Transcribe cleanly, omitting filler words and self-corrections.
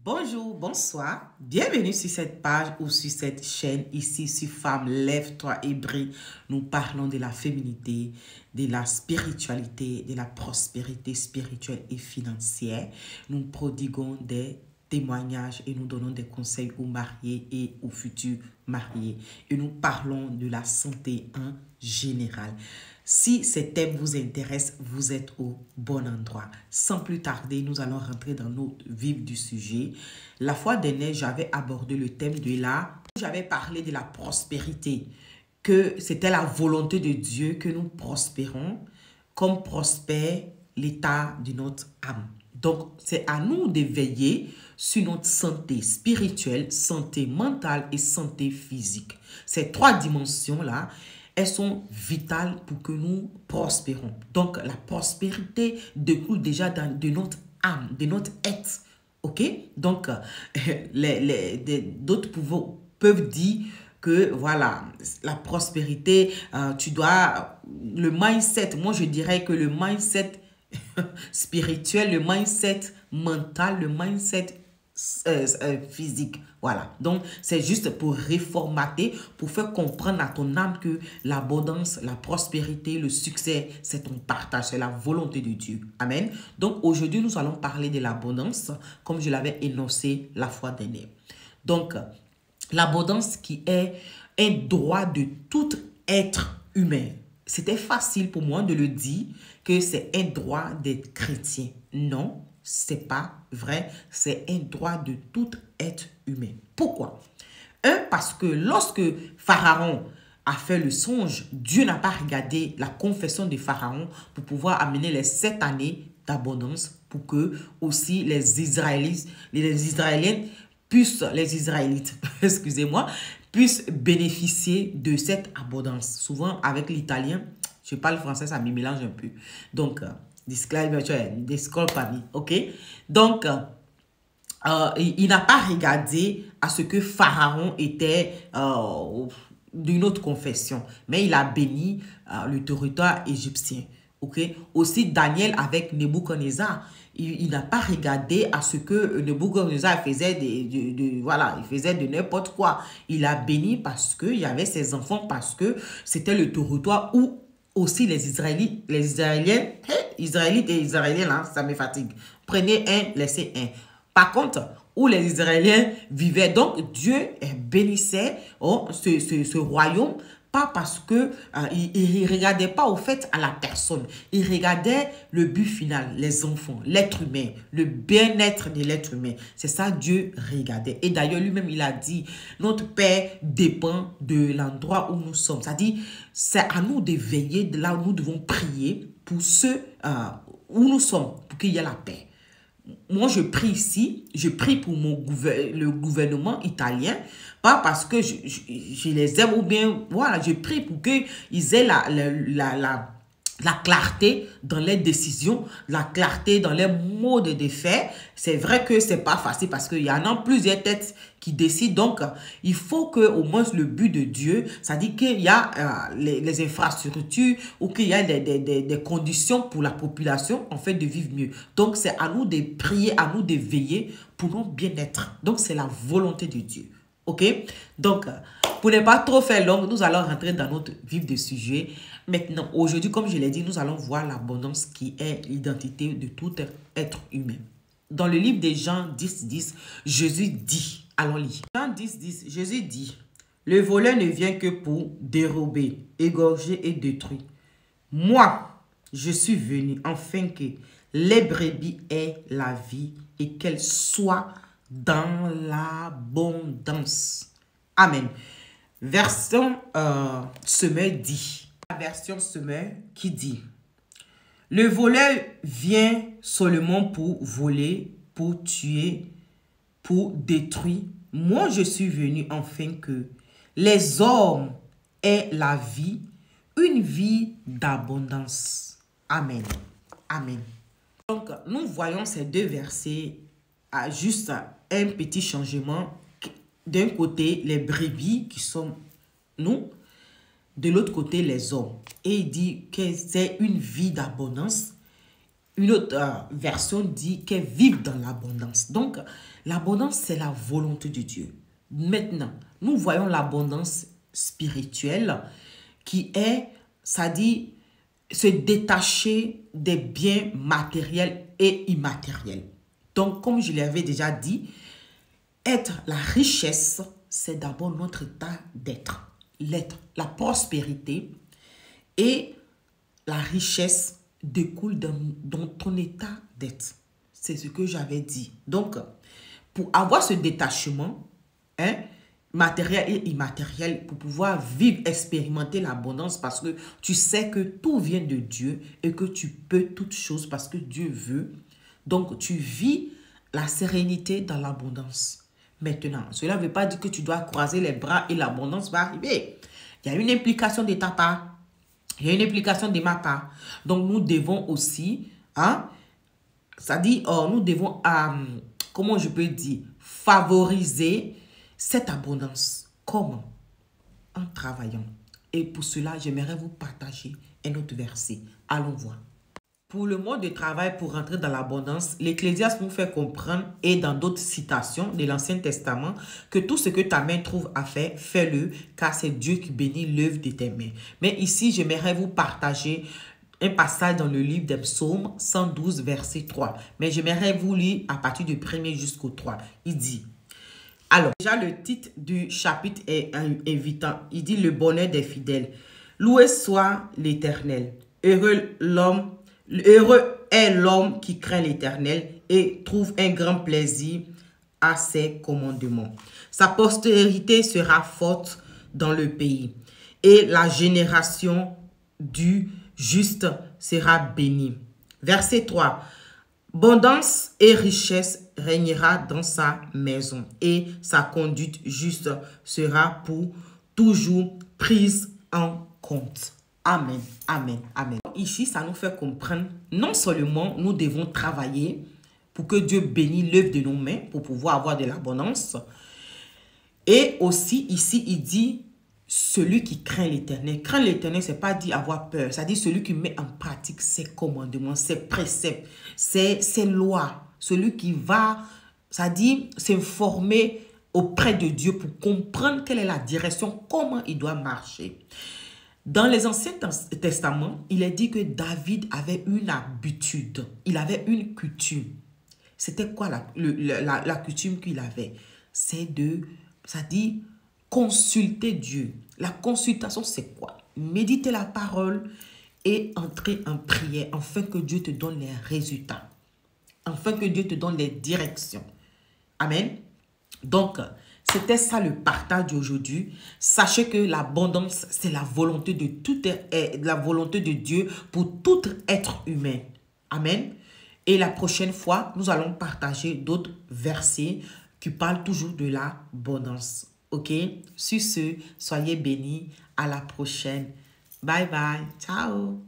Bonjour, bonsoir, bienvenue sur cette page ou sur cette chaîne ici sur Femme, lève-toi et brille. Nous parlons de la féminité, de la spiritualité, de la prospérité spirituelle et financière. Nous prodiguons des témoignages et nous donnons des conseils aux mariés et aux futurs mariés. Et nous parlons de la santé en général. Si ces thèmes vous intéressent, vous êtes au bon endroit. Sans plus tarder, nous allons rentrer dans notre vif du sujet. La fois dernière, j'avais abordé le thème de j'avais parlé de la prospérité, que c'était la volonté de Dieu que nous prospérons, comme prospère l'état de notre âme. Donc, c'est à nous de veiller sur notre santé spirituelle, santé mentale et santé physique. Ces trois dimensions-là, elles sont vitales pour que nous prospérons. Donc, la prospérité découle déjà de notre âme, de notre être. OK? Donc, d'autres peuvent dire que, voilà, la prospérité, tu dois... Le mindset, moi je dirais que le mindset spirituel, le mindset mental, le mindset physique. Voilà. Donc, c'est juste pour réformater, pour faire comprendre à ton âme que l'abondance, la prospérité, le succès, c'est ton partage, c'est la volonté de Dieu. Amen. Donc, aujourd'hui, nous allons parler de l'abondance, comme je l'avais énoncé la fois dernière. Donc, l'abondance qui est un droit de tout être humain. C'était facile pour moi de le dire que c'est un droit d'être chrétien. Non, c'est pas vrai. C'est un droit de tout être humain. Pourquoi? Parce que lorsque Pharaon a fait le songe, Dieu n'a pas regardé la confession de Pharaon pour pouvoir amener les 7 années d'abondance pour que aussi les Israéliens puissent, excusez-moi, puissent bénéficier de cette abondance. Souvent, avec l'italien, je parle français, ça me mélange un peu. Donc, ok? Donc, il n'a pas regardé à ce que Pharaon était d'une autre confession, mais il a béni le territoire égyptien. Ok? Aussi, Daniel avec Nebuchadnezzar, il n'a pas regardé à ce que Nebuchadnezzar faisait voilà, il faisait de n'importe quoi. Il a béni parce qu'il y avait ses enfants, parce que c'était le territoire où aussi les Israélites et Israéliens, là, ça me fatigue. Prenez un, laissez un. Par contre, où les Israéliens vivaient, donc Dieu bénissait ce royaume, pas parce que il ne regardait pas au fait à la personne. Il regardait le but final, les enfants, l'être humain, le bien-être de l'être humain. C'est ça Dieu regardait. Et d'ailleurs, lui-même, il a dit, notre Père dépend de l'endroit où nous sommes. C'est-à-dire, c'est à nous de veiller, de là où nous devons prier pour ceux où nous sommes, pour qu'il y ait la paix. Moi, je prie ici, je prie pour le gouvernement italien, pas parce que je les aime ou bien, voilà, je prie pour qu'ils aient la clarté dans les décisions, la clarté dans les modes de faire. C'est vrai que c'est pas facile parce qu'il y en a plusieurs têtes qui décident. Donc, il faut que au moins le but de Dieu, ça dit qu'il y a les infrastructures ou qu'il y a des conditions pour la population en fait de vivre mieux. Donc, c'est à nous de prier, à nous de veiller pour notre bien-être. Donc, c'est la volonté de Dieu. OK? Donc, pour ne pas trop faire long, nous allons rentrer dans notre vif de sujet. Maintenant, aujourd'hui, comme je l'ai dit, nous allons voir l'abondance qui est l'identité de tout être humain. Dans le livre de Jean 10, Jésus dit, allons lire. Jean 10, Jésus dit, le voleur ne vient que pour dérober, égorger et détruire. Moi, je suis venu afin que les brebis aient la vie et qu'elles soient dans l'abondance. Amen. Version Semeur dit. La version Semeur qui dit. Le voleur vient seulement pour voler, pour tuer, pour détruire. Moi, je suis venu afin que les hommes aient la vie, une vie d'abondance. Amen. Amen. Donc, nous voyons ces deux versets à juste un petit changement. D'un côté, les brebis qui sont nous, de l'autre côté, les hommes. Et il dit que c'est une vie d'abondance. Une autre version dit qu'elle vive dans l'abondance. Donc, l'abondance, c'est la volonté de Dieu. Maintenant, nous voyons l'abondance spirituelle qui est, ça dit, se détacher des biens matériels et immatériels. Donc, comme je l'avais déjà dit, être la richesse, c'est d'abord notre état d'être. L'être, la prospérité et la richesse découle dans ton état d'être. C'est ce que j'avais dit. Donc, pour avoir ce détachement, matériel et immatériel, pour pouvoir vivre, expérimenter l'abondance, parce que tu sais que tout vient de Dieu et que tu peux toutes choses parce que Dieu veut. Donc, tu vis la sérénité dans l'abondance. Maintenant, cela ne veut pas dire que tu dois croiser les bras et l'abondance va arriver. Il y a une implication de ta part. Il y a une implication de ma part. Donc, nous devons aussi, ça dit, nous devons, comment je peux dire, favoriser cette abondance. Comment? En travaillant. Et pour cela, j'aimerais vous partager un autre verset. Allons voir. Pour le mode de travail pour rentrer dans l'abondance, l'Ecclésiaste nous fait comprendre, et dans d'autres citations de l'Ancien Testament, que tout ce que ta main trouve à faire, fais-le, car c'est Dieu qui bénit l'œuvre de tes mains. Mais ici, j'aimerais vous partager un passage dans le livre des Psaumes 112, verset 3. Mais j'aimerais vous lire à partir du 1er jusqu'au 3. Il dit, alors, déjà le titre du chapitre est invitant. Il dit, le bonheur des fidèles. Loué soit l'Éternel. Heureux est l'homme qui craint l'Éternel et trouve un grand plaisir à ses commandements. Sa postérité sera forte dans le pays et la génération du juste sera bénie. Verset 3. Abondance et richesse régnera dans sa maison et sa conduite juste sera pour toujours prise en compte. Amen, amen, amen. Ici, ça nous fait comprendre, non seulement nous devons travailler pour que Dieu bénisse l'œuvre de nos mains, pour pouvoir avoir de l'abondance. Et aussi, ici, il dit, celui qui craint l'Éternel. Craindre l'Éternel, ce n'est pas dire avoir peur. Ça dit celui qui met en pratique ses commandements, ses préceptes, ses lois. Celui qui va, ça dit, s'informer auprès de Dieu pour comprendre quelle est la direction, comment il doit marcher. Dans les Anciens Testaments, il est dit que David avait une habitude, il avait une coutume. C'était quoi la coutume qu'il avait? C'est de, ça dit, consulter Dieu. La consultation, c'est quoi? Méditer la parole et entrer en prière afin que Dieu te donne les résultats, afin que Dieu te donne les directions. Amen. Donc, c'était ça le partage d'aujourd'hui. Sachez que l'abondance, c'est la volonté de la volonté de Dieu pour tout être humain. Amen. Et la prochaine fois, nous allons partager d'autres versets qui parlent toujours de l'abondance. Ok? Sur ce, soyez bénis. À la prochaine. Bye bye. Ciao.